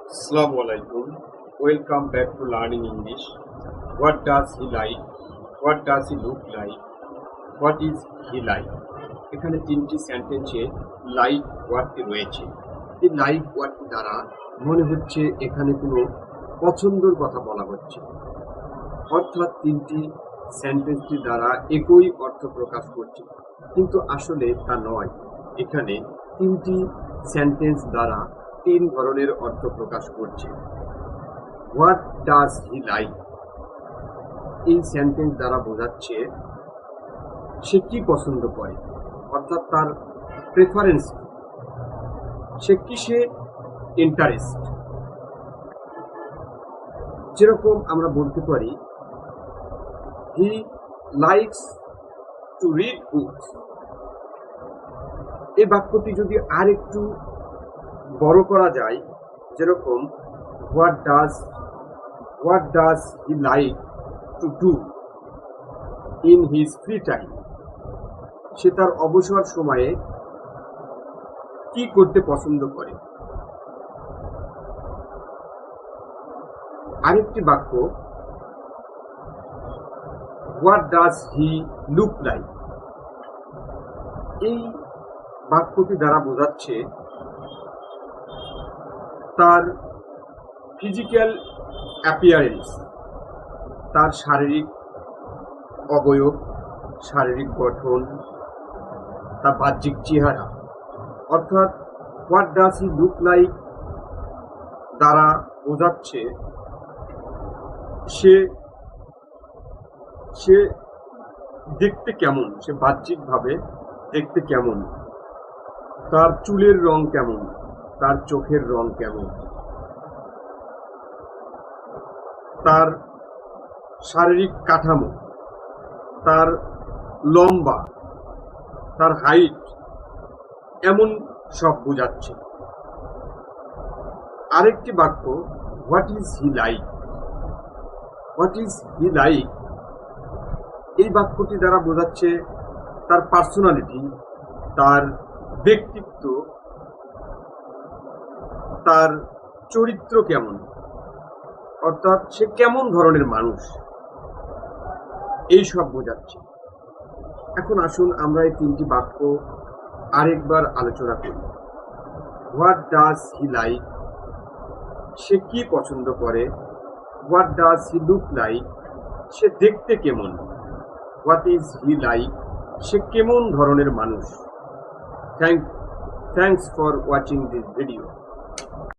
Assalamu alaikum. Welcome back to Learning English. What does he like? What does he look like? What is he like? এখানে তিনটি সেন্টেন্সে like ওয়ার্ডটি রয়েছে। এই like ওয়ার্ডটি দ্বারা মনে হচ্ছে এখানে কোনো পছন্দের কথা বলা হচ্ছে, অর্থাৎ তিনটি সেন্টেন্সটি দ্বারা একই অর্থ প্রকাশ করছে, কিন্তু আসলে তা নয়। এখানে তিনটি সেন্টেন্স দ্বারা তিন ধরনের অর্থ প্রকাশ করছে। হোয়াট ডাজ হি লাইক, এই সেন্টেন্স দ্বারা বোঝাচ্ছে সে কি পছন্দ করে, অর্থাৎ তার প্রেফারেন্স, সে কিসে ইন্টারেস্ট। যেরকম আমরা বলতে পারি he likes to read books. এই বাক্যটি যদি আর একটু বড় করা যায়, যেরকম what does he like to do in his free time, সে তার অবসর সময়ে কি করতে পছন্দ করে। আরেকটি বাক্য what does he look like, এই বাক্যটি দ্বারা বোঝাচ্ছে তার ফিজিক্যাল অ্যাপিয়ারেন্স, তার শারীরিক অবয়ব, শারীরিক গঠন, তার বাহ্যিক চেহারা। অর্থাৎ what does he look like দ্বারা বোঝাচ্ছে সে দেখতে কেমন, সে বাহ্যিকভাবে দেখতে কেমন, তার চুলের রং কেমন, তার চোখের রং কেমন, তার শারীরিক কাঠামো, তার লম্বা, তার হাইট, এমন সব বোঝাচ্ছে। আরেকটি বাক্য what is he like, what is he like, এই বাক্যটি দ্বারা বোঝাচ্ছে তার পার্সোনালিটি, তার ব্যক্তিত্ব, তার চরিত্র কেমন, অর্থাৎ সে কেমন ধরনের মানুষ, এই সব বোঝাচ্ছে। এখন আসুন আমরা এই তিনটি বাক্য আরেকবার আলোচনা করি। হোয়াট ডাজ হি লাইক, সে কি পছন্দ করে। What does he look like, সে দেখতে কেমন। হোয়াট ইজ হি লাইক, সে কেমন ধরনের মানুষ। Thanks for watching this video.